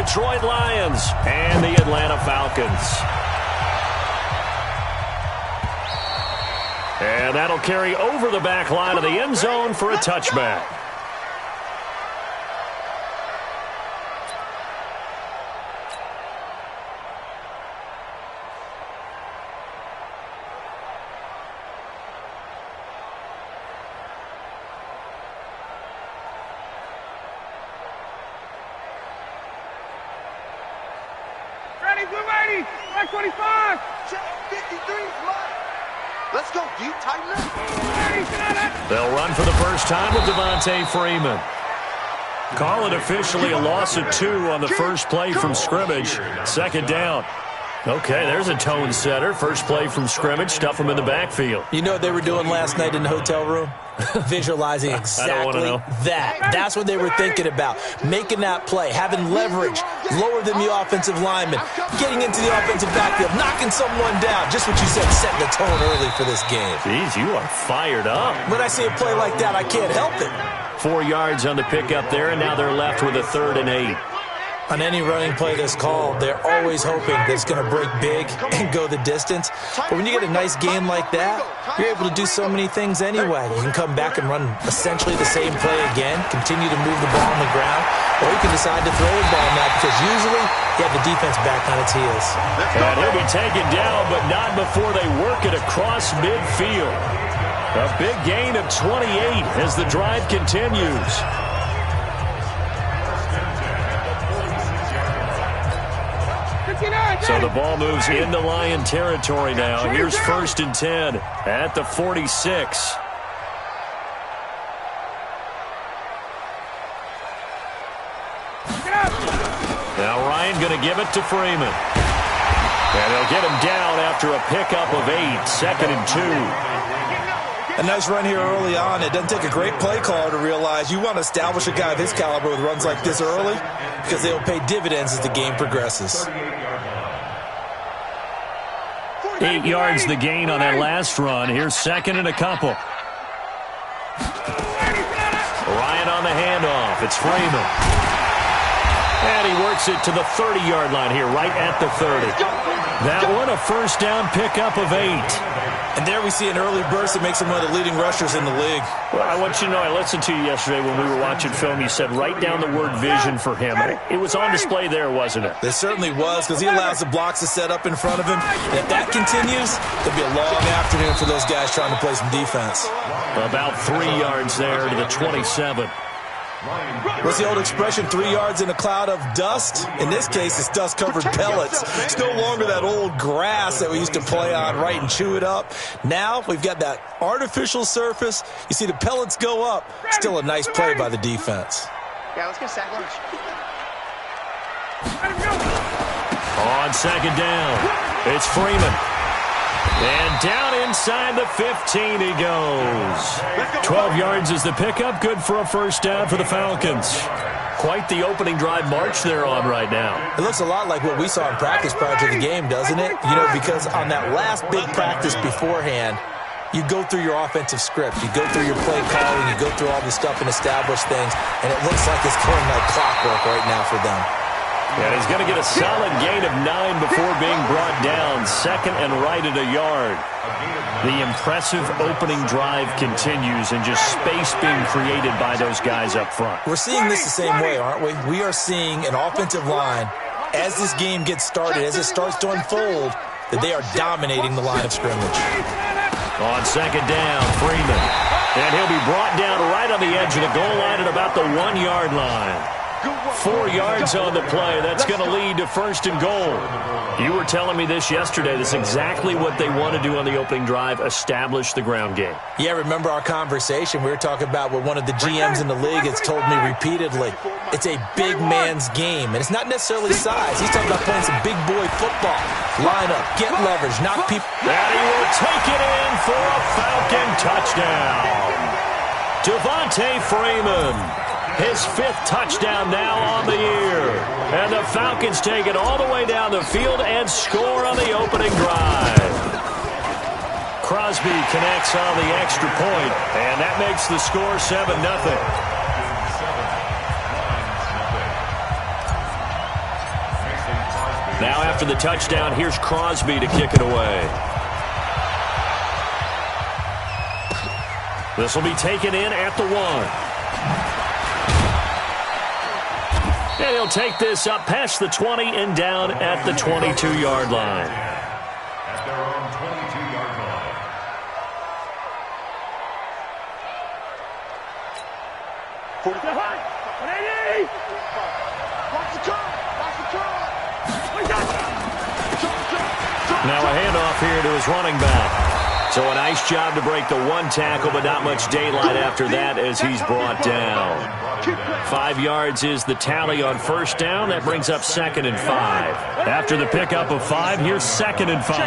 Detroit Lions and the Atlanta Falcons. And that'll carry over the back line of the end zone for a touchback. Ready, blue 80, 525. Check 53, let's go, deep, tighten up. They'll run for the first time with Devontae Freeman. Call it officially a loss of 2 on the first play from scrimmage. Second down. Okay, there's a tone setter. First play from scrimmage, stuff them in the backfield. You know what they were doing last night in the hotel room? Visualizing exactly that. That's what they were thinking about. Making that play, having leverage, lower than the offensive lineman, getting into the offensive backfield, knocking someone down. Just what you said, setting the tone early for this game. Jeez, you are fired up. When I see a play like that, I can't help it. 4 yards on the pickup there, and now they're left with a 3rd and 8. On any running play that's called, they're always hoping that it's going to break big and go the distance. But when you get a nice game like that, you're able to do so many things anyway. You can come back and run essentially the same play again, continue to move the ball on the ground, or you can decide to throw the ball now because usually you have the defense back on its heels. And he'll be taken down, but not before they work it across midfield. A big gain of 28 as the drive continues. So the ball moves into Lion territory now. Here's 1st and 10 at the 46. Now Ryan going to give it to Freeman. And he'll get him down after a pickup of 8. 2nd and 2. A nice run here early on. It doesn't take a great play caller to realize you want to establish a guy of his caliber with runs like this early because they'll pay dividends as the game progresses. 8 yards the gain on that last run. Here's 2nd and a couple. Ryan on the handoff. It's Freeman. And he works it to the 30-yard line here, right at the 30. That one a first down pickup of 8. And there we see an early burst that makes him one of the leading rushers in the league. Well, I want you to know, I listened to you yesterday when we were watching film. You said write down the word vision for him. It was on display there, wasn't it? It certainly was, because he allows the blocks to set up in front of him. And if that continues, there'll be a long afternoon for those guys trying to play some defense. About 3 yards there to the 27. What's the old expression, 3 yards in a cloud of dust? In this case, it's dust-covered pellets. It's no longer that old grass that we used to play on, right, and chew it up. Now we've got that artificial surface. You see the pellets go up. Still a nice play by the defense. Yeah, let's go sack lunch. On 2nd down, it's Freeman. And down inside the 15 he goes. 12 yards is the pickup. Good for a first down for the Falcons. Quite the opening drive march they're on right now. It looks a lot like what we saw in practice prior to the game, doesn't it? You know, because on that last big practice beforehand, you go through your offensive script. You go through your play calling. You go through all the stuff and establish things. And it looks like it's going like clockwork right now for them. And he's going to get a solid gain of 9 before being brought down. 2nd and right at a yard. The impressive opening drive continues and just space being created by those guys up front. We're seeing this the same way, aren't we? We are seeing an offensive line, as this game gets started, as it starts to unfold, that they are dominating the line of scrimmage. On 2nd down, Freeman. And he'll be brought down right on the edge of the goal line at about the 1 yard line. 4 yards on the play. That's going to lead to 1st and goal. You were telling me this yesterday. That's exactly what they want to do on the opening drive, establish the ground game. Yeah, remember our conversation. We were talking about what one of the GMs in the league has told me repeatedly. It's a big man's game, and it's not necessarily size. He's talking about playing some big boy football. Line up, get leverage, knock people. And he will take it in for a Falcon touchdown. Devontae Freeman. His 5th touchdown now on the year. And the Falcons take it all the way down the field and score on the opening drive. Crosby connects on the extra point, and that makes the score 7-0. Now after the touchdown, here's Crosby to kick it away. This will be taken in at the 1. And he'll take this up past the 20 and down at the 22-yard line. At their own 22-yard line. Now a handoff here to his running back. So a nice job to break the 1 tackle, but not much daylight after that as he's brought down. 5 yards is the tally on first down. That brings up 2nd and 5. After the pickup of 5, here's 2nd and 5.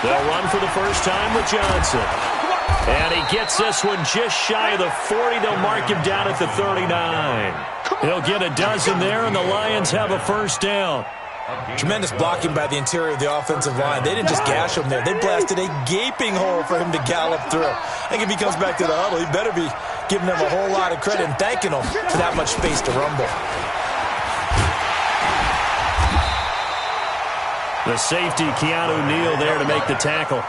They'll run for the first time with Johnson. And he gets this one just shy of the 40. They'll mark him down at the 39. He'll get a dozen there, and the Lions have a first down. Tremendous blocking by the interior of the offensive line. They didn't just gash him there. They blasted a gaping hole for him to gallop through. I think if he comes back to the huddle, he better be giving them a whole lot of credit and thanking them for that much space to rumble. The safety, Keanu Neal, there to make the tackle.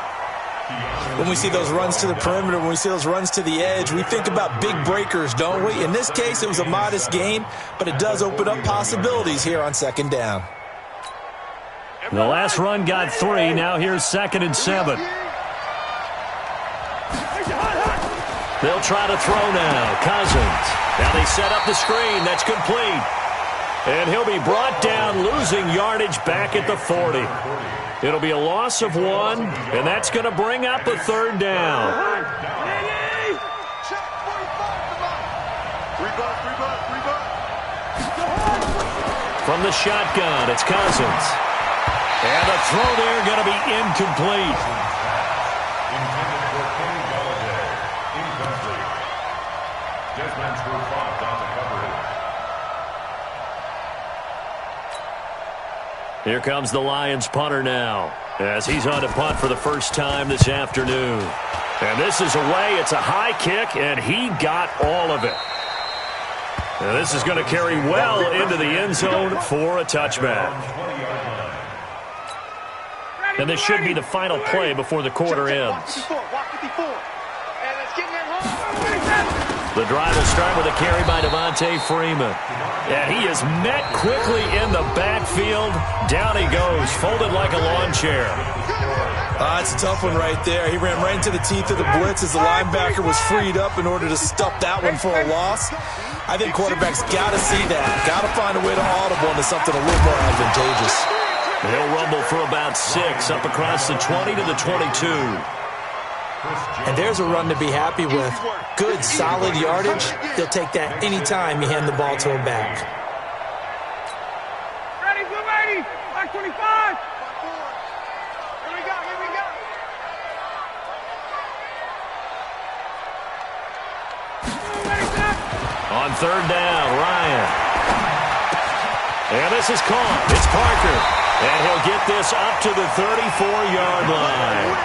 When we see those runs to the perimeter, when we see those runs to the edge, we think about big breakers, don't we? In this case, it was a modest gain, but it does open up possibilities here on 2nd down. The last run got 3. Now here's 2nd and 7. They'll try to throw now. Cousins. Now they set up the screen. That's complete. And he'll be brought down, losing yardage back at the 40. It'll be a loss of 1, and that's going to bring up a 3rd down. From the shotgun, it's Cousins. And the throw there going to be incomplete. Intended for Kenny Galladay. Incomplete. Desmond Trufant on the coverage. Here comes the Lions punter now, as he's on to punt for the first time this afternoon. And this is away. It's a high kick, and he got all of it. And this is going to carry well into the end zone for a touchback. And this should be the final play before the quarter ends. The drive will start with a carry by Devontae Freeman. And he is met quickly in the backfield. Down he goes, folded like a lawn chair. It's a tough one right there. He ran right into the teeth of the blitz as the linebacker was freed up in order to stuff that one for a loss. I think quarterbacks got to see that. Got to find a way to audible into something a little more advantageous. He'll rumble for about 6, up across the 20 to the 22. And there's a run to be happy with. Good, solid yardage. They'll take that anytime you hand the ball to him back. Ready, blue lady, Black 25. Here we go, here we go. On 3rd down, Ryan. And this is caught. It's Parker. And he'll get this up to the 34-yard line.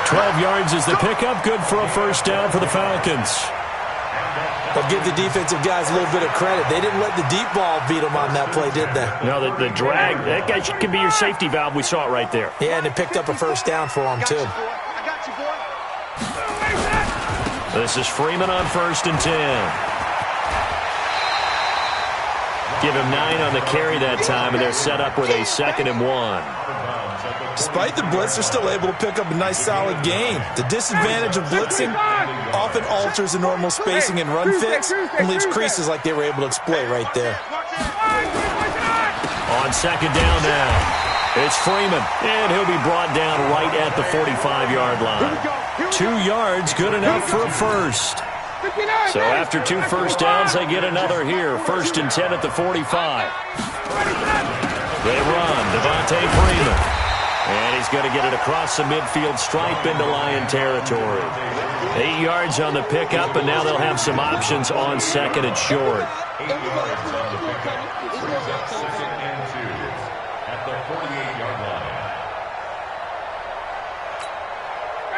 12 yards is the pickup. Good for a first down for the Falcons. But give the defensive guys a little bit of credit. They didn't let the deep ball beat them on that play, did they? No, the drag, that guy can be your safety valve. We saw it right there. Yeah, and it picked up a first down for him, too. I got you, boy. This is Freeman on 1st and 10. Give him 9 on the carry that time, and they're set up with a 2nd and 1. Despite the blitz, they're still able to pick up a nice, solid gain. The disadvantage of blitzing often alters the normal spacing and run fits and leaves creases like they were able to exploit right there. On 2nd down now, it's Freeman, and he'll be brought down right at the 45-yard line. 2 yards, good enough for a first. So after 2 first downs, they get another here. 1st and 10 at the 45. They run, Devontae Freeman. And he's going to get it across the midfield stripe into Lion territory. 8 yards on the pickup, and now they'll have some options on 2nd and short. 8 yards on the pickup. Brings up 2nd and 2 at the 48-yard line.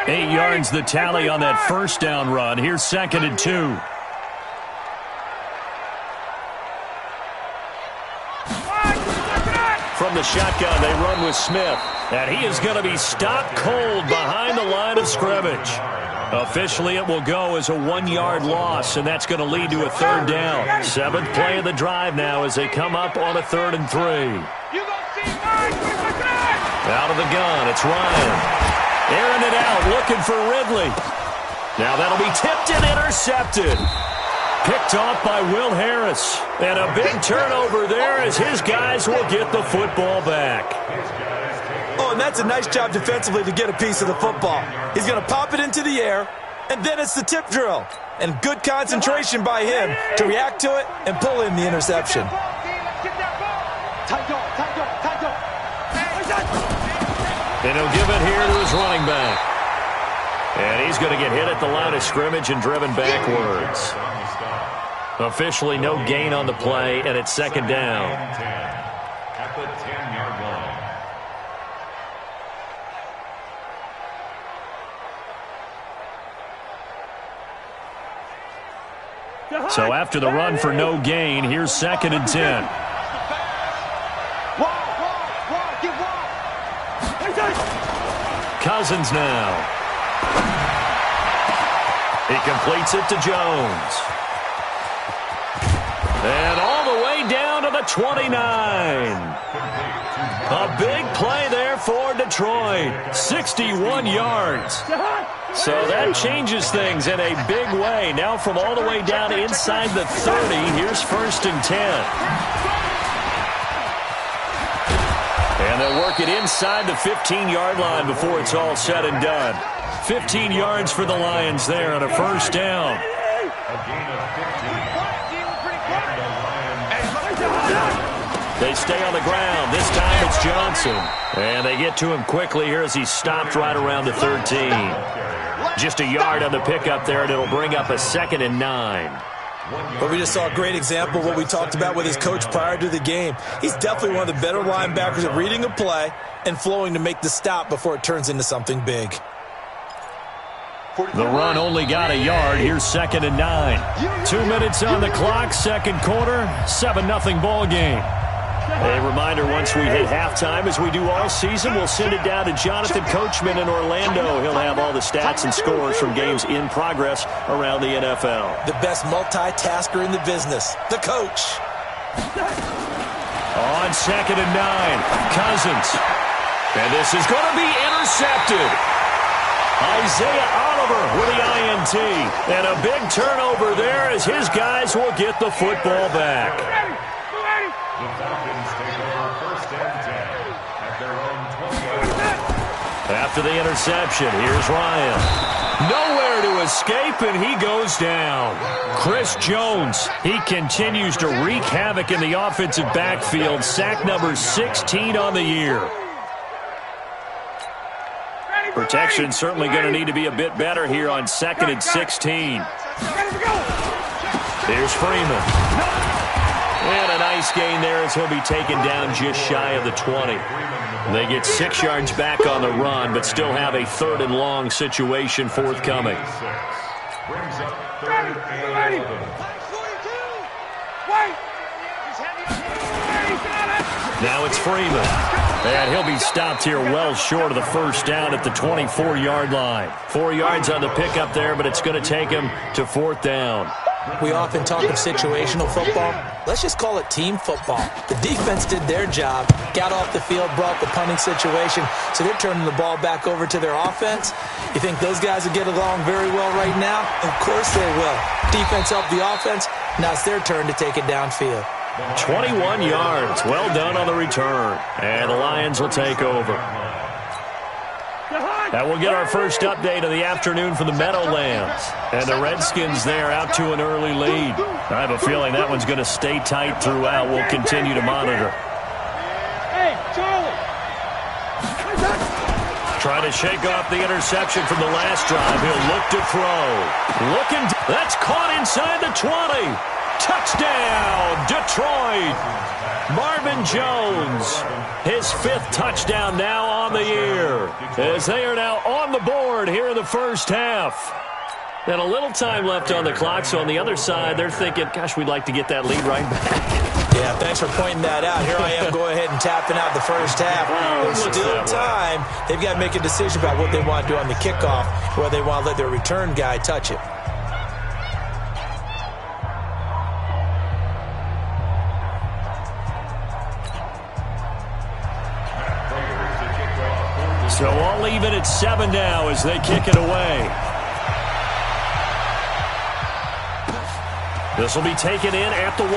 8 yards the tally on that first down run. Here's 2nd and 2. From the shotgun, they run with Smith. And he is going to be stopped cold behind the line of scrimmage. Officially, it will go as a 1-yard loss, and that's going to lead to a 3rd down. 7th play of the drive now as they come up on a 3rd and 3. Out of the gun, it's Ryan. Airing it out, looking for Ridley. Now that'll be tipped and intercepted. Picked off by Will Harris. And a big turnover there as his guys will get the football back. Oh, and that's a nice job defensively to get a piece of the football. He's going to pop it into the air, and then it's the tip drill. And good concentration by him to react to it and pull in the interception. And he'll give it here to his running back. And he's going to get hit at the line of scrimmage and driven backwards. Officially no gain on the play, and it's 2nd down. At the 10-yard line. So after the run for no gain, here's 2nd and 10. Cousins now. He completes it to Jones. And all the way down to the 29. A big play there for Detroit. 61 yards. So that changes things in a big way. Now from all the way down inside the 30, here's 1st and 10. And they'll work it inside the 15-yard line before it's all said and done. 15 yards for the Lions there on a 1st down. They stay on the ground. This time it's Johnson. And they get to him quickly here as he's stopped right around the 13. Just a yard on the pickup there, and it'll bring up a 2nd and 9. But we just saw a great example of what we talked about with his coach prior to the game. He's definitely one of the better linebackers at reading a play and flowing to make the stop before it turns into something big. The run only got a yard. Here's 2nd and 9. 2 minutes on the clock, 2nd quarter, 7-0 ball game. A reminder, once we hit halftime, as we do all season, we'll send it down to Jonathan Coachman in Orlando. He'll have all the stats and scores from games in progress around the NFL. The best multitasker in the business, the coach. On 2nd and 9, Cousins. And this is going to be intercepted. Isaiah Oliver with the INT. And a big turnover there as his guys will get the football back. The Falcons take over 1st and 10 at their own 20. After the interception, here's Ryan. Nowhere to escape, and he goes down. Chris Jones, he continues to wreak havoc in the offensive backfield. Sack number 16 on the year. Protection certainly going to need to be a bit better here on 2nd and 16. Here's Freeman. And a nice gain there as he'll be taken down just shy of the 20. They get 6 yards back on the run, but still have a 3rd and long situation forthcoming. Brings up 3rd and 11. Now it's Freeman. And he'll be stopped here well short of the 1st down at the 24-yard line. 4 yards on the pickup there, but it's going to take him to 4th down. We often talk of situational football. Let's just call it team football. The defense did their job, got off the field, brought the punting situation, so they're turning the ball back over to their offense. You think those guys will get along very well right now? Of course they will. Defense helped the offense. Now it's their turn to take it downfield. 21 yards. Well done on the return. And the Lions will take over. And we'll get our first update of the afternoon from the Meadowlands. And the Redskins there out to an early lead. I have a feeling that one's going to stay tight throughout. We'll continue to monitor. Hey, Charlie. Trying to shake off the interception from the last drive. He'll look to throw. That's caught inside the 20. Touchdown, Detroit. Marvin Jones, his 5th touchdown now on the year, as they are now on the board here in the 1st half. And a little time left on the clock, so on the other side, they're thinking, gosh, we'd like to get that lead right back. Yeah, thanks for pointing that out. Here I am going ahead and tapping out the first half. There's still time. They've got to make a decision about what they want to do on the kickoff, whether they want to let their return guy touch it. So all even at 7 now as they kick it away. This will be taken in at the 1.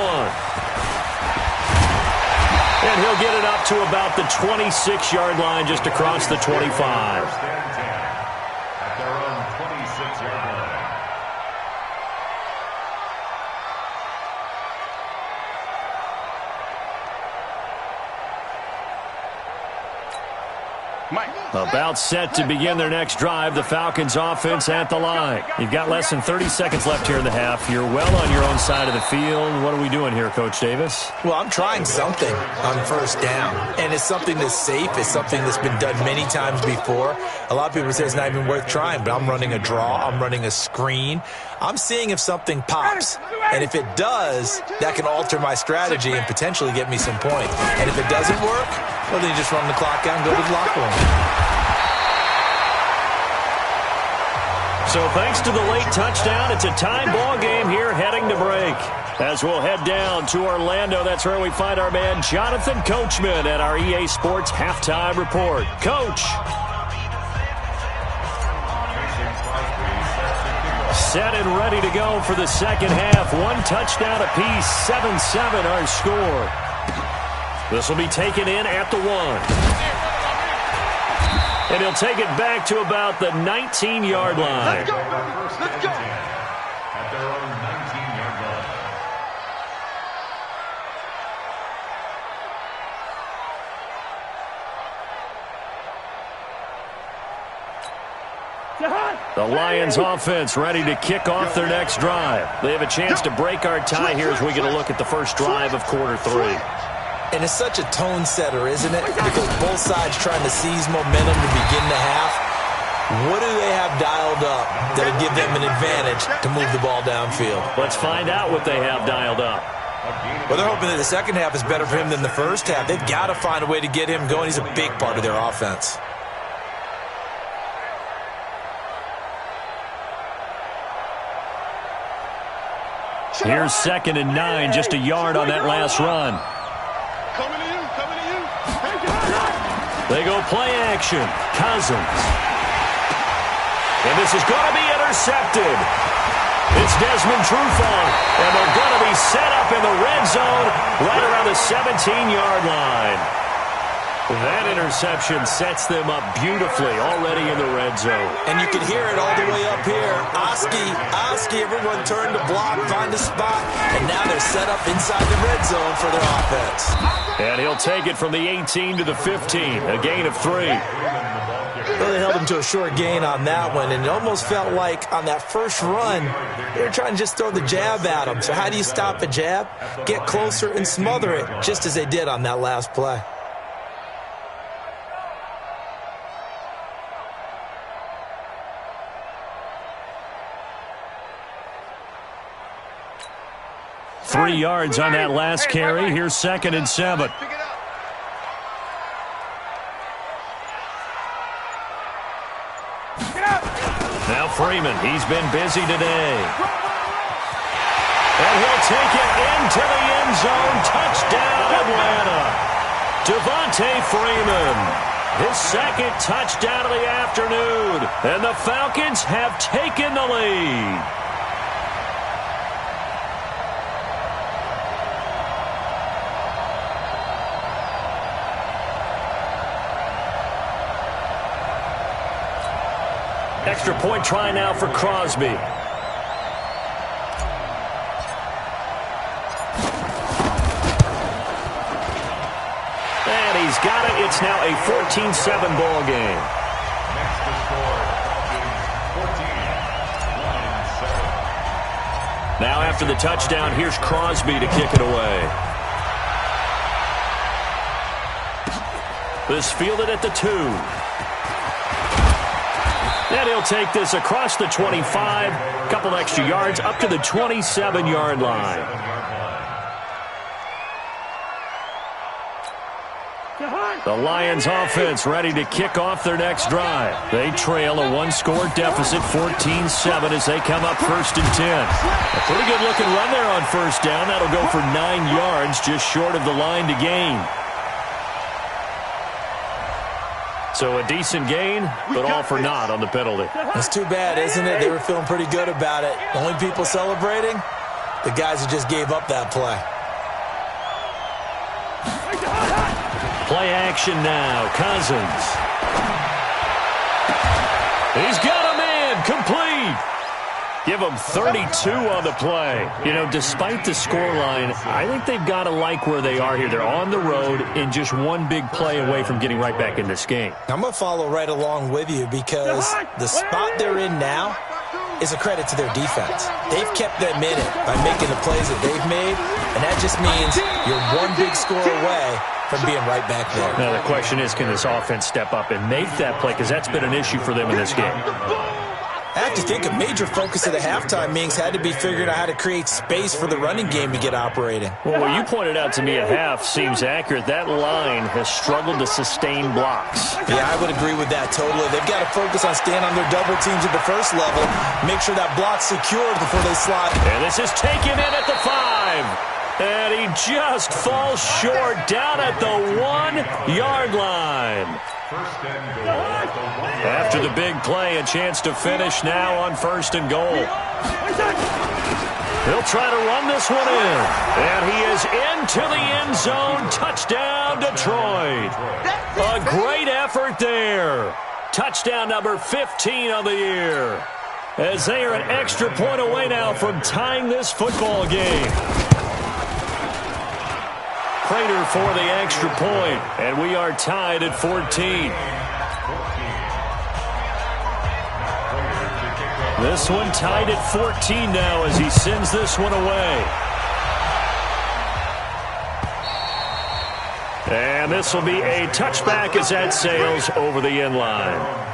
And he'll get it up to about the 26-yard line, just across the 25. First and 10 at their own 26-yard line. About set to begin their next drive, the Falcons offense at the line. You've got less than 30 seconds left here in the half. You're well on your own side of the field. What are we doing here, Coach Davis? Well, I'm trying something on first down, and it's something that's safe. It's something that's been done many times before. A lot of people say it's not even worth trying, but I'm running a draw. I'm running a screen. I'm seeing if something pops, and if it does, that can alter my strategy and potentially get me some points. And if it doesn't work, well, then you just run the clock out and go to the locker room. So thanks to the late touchdown, it's a tie ball game here heading to break. As we'll head down to Orlando, that's where we find our man Jonathan Coachman at our EA Sports Halftime Report. Coach. Set and ready to go for the second half. One touchdown apiece, 7-7 our score. This will be taken in at the 1. And he'll take it back to about the 19-yard line. Let's go. At their own 19-yard line. The Lions offense ready to kick off their next drive. They have a chance to break our tie here as we get a look at the first drive of quarter 3. And it's such a tone setter, isn't it? Because both sides trying to seize momentum to begin the half. What do they have dialed up that'll give them an advantage to move the ball downfield? Let's find out what they have dialed up. Well, they're hoping that the second half is better for him than the first half. They've got to find a way to get him going. He's a big part of their offense. Here's 2nd and 9, just a yard on that last run. Coming to you. They go play action. Cousins. And this is going to be intercepted. It's Desmond Trufant, and they're going to be set up in the red zone right around the 17-yard line. That interception sets them up beautifully already in the red zone. And you can hear it all the way up here. Oski, everyone turned to block, find a spot, and now they're set up inside the red zone for their offense. And he'll take it from the 18 to the 15, a gain of 3. Really held him to a short gain on that one, and it almost felt like on that first run, they were trying to just throw the jab at him. So how do you stop a jab? Get closer and smother it, just as they did on that last play. Three yards on that last carry. Here's 2nd and 7. Now Freeman, he's been busy today. And he'll take it into the end zone. Touchdown, Atlanta. Devontae Freeman, his 2nd touchdown of the afternoon. And the Falcons have taken the lead. Extra point try now for Crosby. And he's got it. It's now a 14-7 ball game. Next to score, Falcons 14, Lions 7. Now after the touchdown, here's Crosby to kick it away. This fielded at the 2. And he'll take this across the 25, couple extra yards up to the 27-yard line. The Lions offense ready to kick off their next drive. They trail a one-score deficit, 14-7, as they come up 1st and 10. A pretty good-looking run there on 1st down. That'll go for 9 yards, just short of the line to gain. So a decent gain, but all for naught on the penalty. That's too bad, isn't it? They were feeling pretty good about it. The only people celebrating, the guys who just gave up that play. Play action now. Cousins. He's got a man. Complete. Give them 32 on the play. You know, despite the scoreline, I think they've got to like where they are here. They're on the road and just one big play away from getting right back in this game. I'm going to follow right along with you because the spot they're in now is a credit to their defense. They've kept them in it by making the plays that they've made, and that just means you're one big score away from being right back there. Now, the question is, can this offense step up and make that play? Because that's been an issue for them in this game. I have to think a major focus of the halftime meetings had to be figuring out how to create space for the running game to get operating. Well, what you pointed out to me at half seems accurate. That line has struggled to sustain blocks. Yeah, I would agree with that totally. They've got to focus on staying on their double teams at the first level, make sure that block's secured before they slide. And this is taken in at the 5. And he just falls short down at the 1-yard line. After the big play, a chance to finish now on 1st and goal. He'll try to run this one in. And he is into the end zone. Touchdown, Detroit. A great effort there. Touchdown number 15 on the year. As they are an extra point away now from tying this football game. Prater for the extra point, and we are tied at 14. This one tied at 14 now as he sends this one away. And this will be a touchback as that sails over the end line.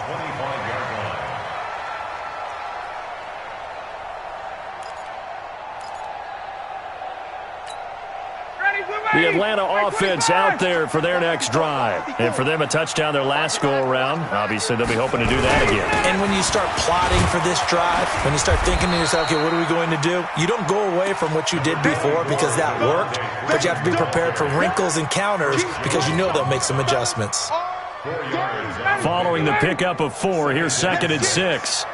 The Atlanta offense out there for their next drive. And for them, a touchdown their last go-around. Obviously, they'll be hoping to do that again. And when you start plotting for this drive, when you start thinking to yourself, okay, what are we going to do? You don't go away from what you did before because that worked, but you have to be prepared for wrinkles and counters because you know they'll make some adjustments. Following the pickup of 4, here's 2nd and 6.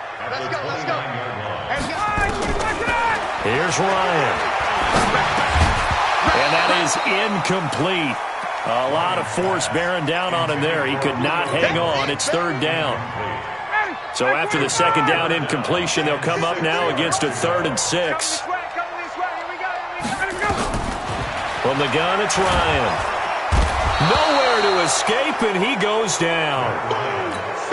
Here's Ryan. And that is incomplete. A lot of force bearing down on him there. He could not hang on. It's 3rd down. So after the 2nd down incompletion, they'll come up now against a 3rd and 6. From the gun, it's Ryan. Nowhere to escape, and he goes down.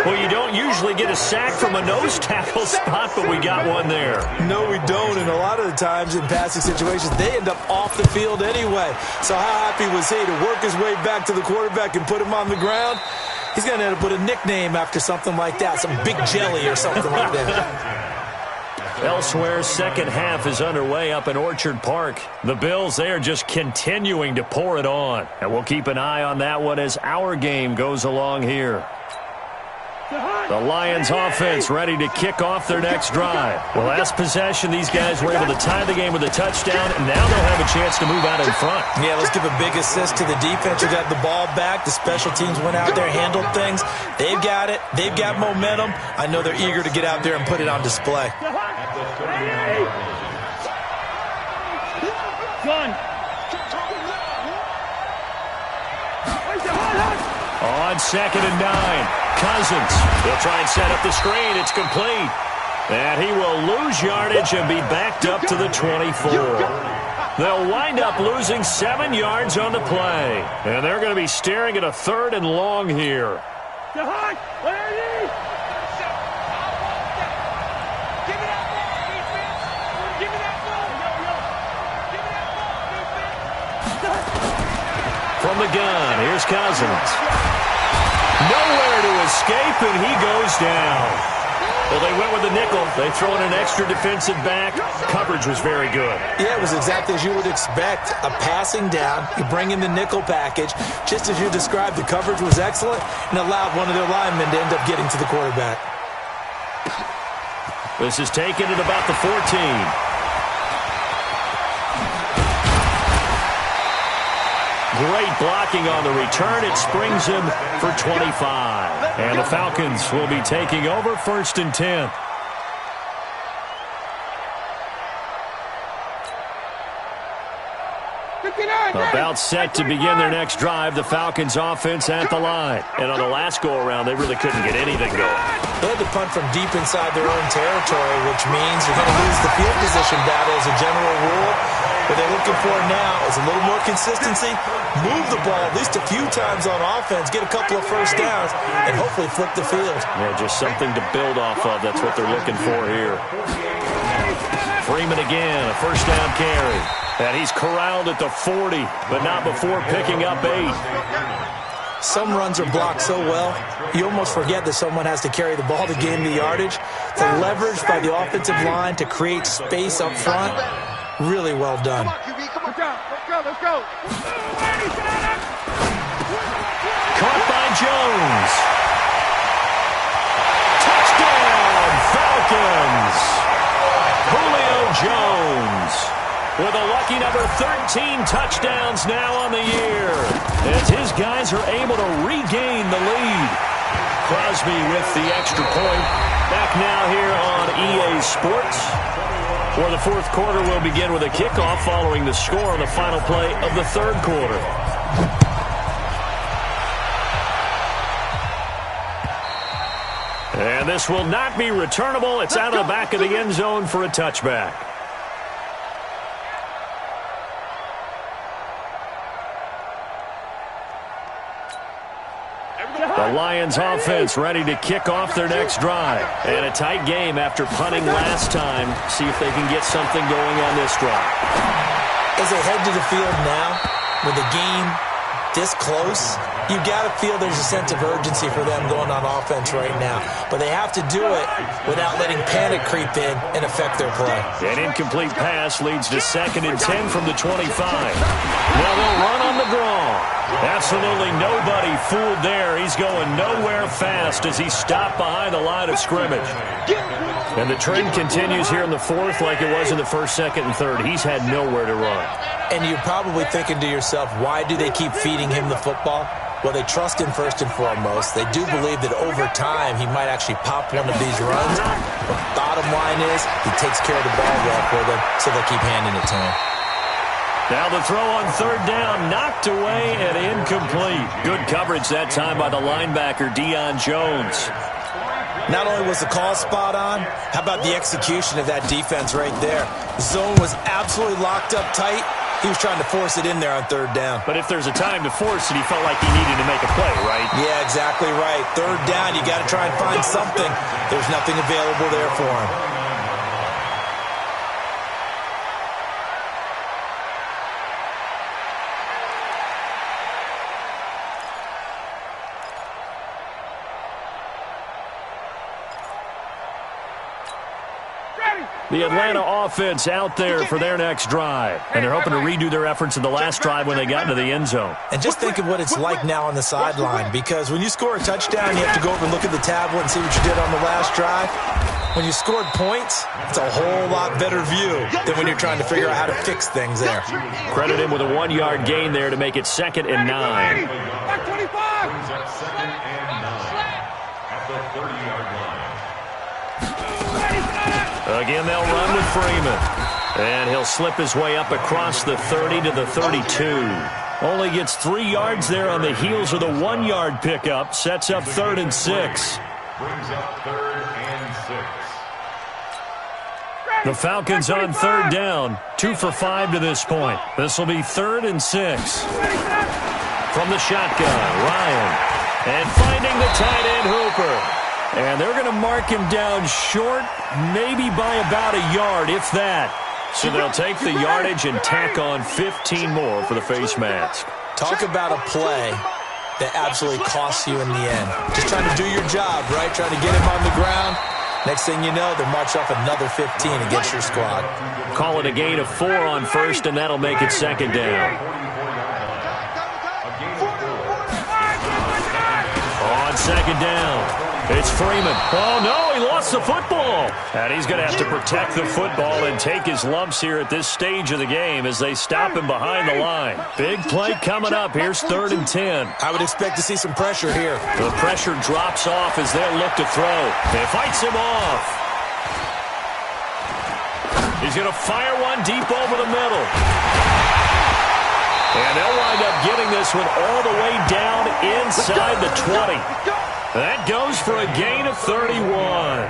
Well, you don't usually get a sack from a nose tackle spot, but we got one there. No, we don't, and a lot of the times in passing situations, they end up off the field anyway. So how happy was he to work his way back to the quarterback and put him on the ground? He's going to end up with a nickname after something like that, some Big Jelly or something like that. Elsewhere, second half is underway up in Orchard Park. The Bills, they are just continuing to pour it on. And we'll keep an eye on that one as our game goes along here. The Lions offense ready to kick off their next drive. Well, last possession, these guys were able to tie the game with a touchdown, and now they'll have a chance to move out in front. Yeah, let's give a big assist to the defense who got the ball back. The special teams went out there, handled things. They've got it. They've got momentum. I know they're eager to get out there and put it on display. On 2nd and 9. Cousins. They'll try and set up the screen. It's complete. And he will lose yardage and be backed up to the 24. They'll wind up losing 7 yards on the play. And they're going to be staring at a 3rd and long here. From the gun, here's Cousins. Nowhere to escape, and he goes down. Well, they went with the nickel. They throw in an extra defensive back. Coverage was very good. Yeah, it was exactly as you would expect. A passing down, you bring in the nickel package. Just as you described, the coverage was excellent and allowed one of their linemen to end up getting to the quarterback. This is taken at about the 14. Great blocking on the return. It springs him for 25. And the Falcons will be taking over 1st and 10. About set to begin their next drive, the Falcons offense at the line. And on the last go-around, they really couldn't get anything going. They had to punt from deep inside their own territory, which means you're going to lose the field position battle as a general rule. What they're looking for now is a little more consistency, move the ball at least a few times on offense, get a couple of first downs, and hopefully flip the field. Yeah, just something to build off of. That's what they're looking for here. Freeman again, a first down carry. And he's corralled at the 40, but not before picking up 8. Some runs are blocked so well, you almost forget that someone has to carry the ball to gain the yardage. The leverage by the offensive line to create space up front, really well done. Let's go. Caught by Jones. Touchdown, Falcons. Julio Jones with a lucky number 13 touchdowns now on the year, as his guys are able to regain the lead. Crosby with the extra point. Back now here on EA Sports, where the 4th quarter will begin with a kickoff following the score on the final play of the 3rd quarter. And this will not be returnable. It's out of the back of the end zone for a touchback. The Lions offense ready to kick off their next drive. And a tight game after punting last time. See if they can get something going on this drive. As they head to the field now, with the game this close, you got to feel there's a sense of urgency for them going on offense right now. But they have to do it without letting panic creep in and affect their play. An incomplete pass leads to 2nd and 10 from the 25. Now they'll run on the draw. Absolutely nobody fooled there. He's going nowhere fast as he's stopped behind the line of scrimmage. And the trend continues here in the 4th like it was in the 1st, 2nd, and 3rd. He's had nowhere to run. And you're probably thinking to yourself, why do they keep feeding him the football? Well, they trust him first and foremost. They do believe that over time he might actually pop one of these runs. But bottom line is he takes care of the ball well for them, so they keep handing it to him. Now the throw on 3rd down, knocked away and incomplete. Good coverage that time by the linebacker, Deion Jones. Not only was the call spot on, how about the execution of that defense right there? The zone was absolutely locked up tight. He was trying to force it in there on 3rd down. But if there's a time to force it, he felt like he needed to make a play, right? Yeah, exactly right. 3rd down, you got to try and find something. There's nothing available there for him. The Atlanta offense out there for their next drive. And they're hoping to redo their efforts in the last drive when they got into the end zone. And just think of what it's like now on the sideline, because when you score a touchdown, you have to go over and look at the tablet and see what you did on the last drive. When you scored points, it's a whole lot better view than when you're trying to figure out how to fix things there. Credit him with a 1-yard gain there to make it 2nd and 9. Back 25. Brings up 2nd and 9 at the 30-yard line. Again, they'll run with Freeman. And he'll slip his way up across the 30 to the 32. Only gets 3 yards there on the heels of the 1-yard pickup. Sets up 3rd and 6. Brings up 3rd and 6. The Falcons on 3rd down. 2 for 5 to this point. This will be 3rd and 6. From the shotgun, Ryan. And finding the tight end, Hooper. And they're going to mark him down short, maybe by about a yard, if that. So they'll take the yardage and tack on 15 more for the face mask. Talk about a play that absolutely costs you in the end. Just trying to do your job, right? Trying to get him on the ground. Next thing you know, they'll march off another 15 against your squad. Call it a gain of 4 on first, and that'll make it second down. On second down, it's Freeman. Oh, no, he lost the football. And he's going to have to protect the football and take his lumps here at this stage of the game as they stop him behind the line. Big play coming up. Here's 3rd and 10. I would expect to see some pressure here. The pressure drops off as they'll look to throw. They fights him off. He's going to fire one deep over the middle. And they'll wind up getting this one all the way down inside the 20. That goes for a gain of 31.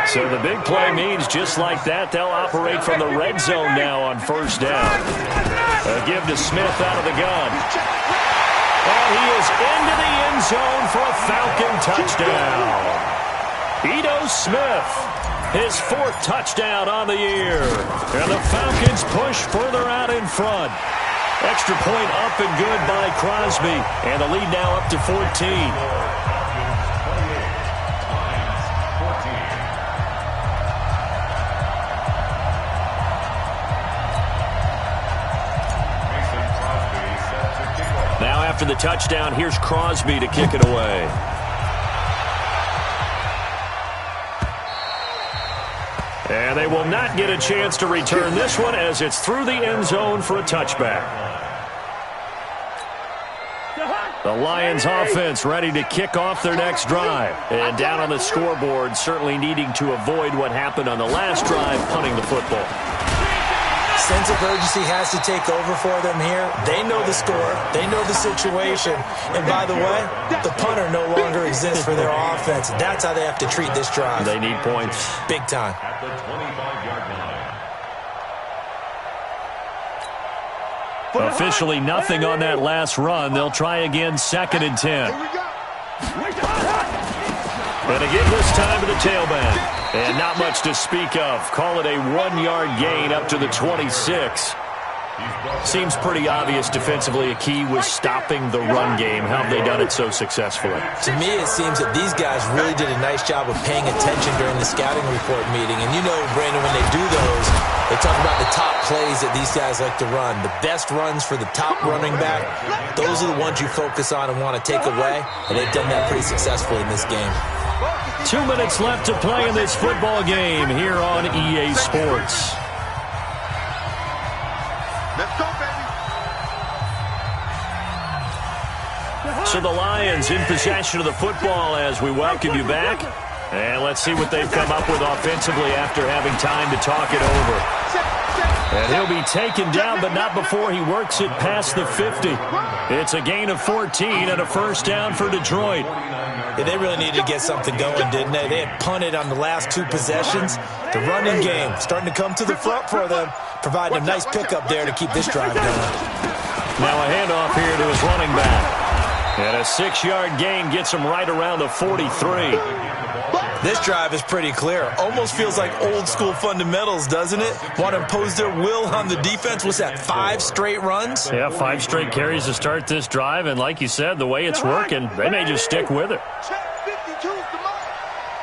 So the big play means just like that, they'll operate from the red zone now on first down. A give to Smith out of the gun. And he is into the end zone for a Falcon touchdown. Ito Smith, his 4th touchdown on the year. And the Falcons push further out in front. Extra point up and good by Crosby. And the lead now up to 14. Now after the touchdown, here's Crosby to kick it away. And they will not get a chance to return this one as it's through the end zone for a touchback. The Lions offense ready to kick off their next drive. And down on the scoreboard, certainly needing to avoid what happened on the last drive, punting the football. Sense of urgency has to take over for them here. They know the score. They know the situation. And by the way, the punter no longer exists for their offense. That's how they have to treat this drive. They need points. Big time. At the 25-yard line. Officially nothing on that last run. They'll try again, 2nd and 10. And again this time to the tailback. And not much to speak of. Call it a 1-yard gain up to the 26. Seems pretty obvious defensively a key was stopping the run game. How have they done it so successfully? To me, it seems that these guys really did a nice job of paying attention during the scouting report meeting. And you know, Brandon, when they do those, they talk about the top plays that these guys like to run. The best runs for the top running back, those are the ones you focus on and want to take away. And they've done that pretty successfully in this game. 2 minutes left to play in this football game here on EA Sports. Let's go, baby. So the Lions in possession of the football as we welcome you back. And let's see what they've come up with offensively after having time to talk it over. And he'll be taken down, but not before he works it past the 50. It's a gain of 14 and a first down for Detroit. Yeah, they really needed to get something going, didn't they? They had punted on the last 2 possessions. The running game starting to come to the front for them, providing a nice pickup there to keep this drive going. Now a handoff here to his running back. And a 6-yard gain gets him right around the 43. This drive is pretty clear. Almost feels like old school fundamentals, doesn't it? Want to impose their will on the defense. What's that, 5 straight runs? Yeah, 5 straight carries to start this drive. And like you said, the way it's working, they may just stick with it.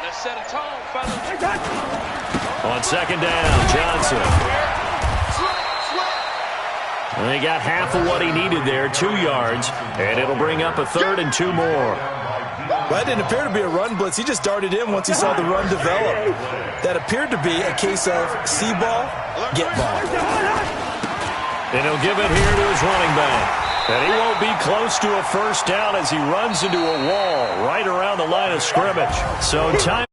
Let's set a tone, fellas. On second down, Johnson. And he got half of what he needed there, 2 yards. And it'll bring up a 3rd and 2 more. Well, that didn't appear to be a run blitz. He just darted in once he saw the run develop. That appeared to be a case of see ball, get ball. And he'll give it here to his running back. And he won't be close to a first down as he runs into a wall right around the line of scrimmage. So time.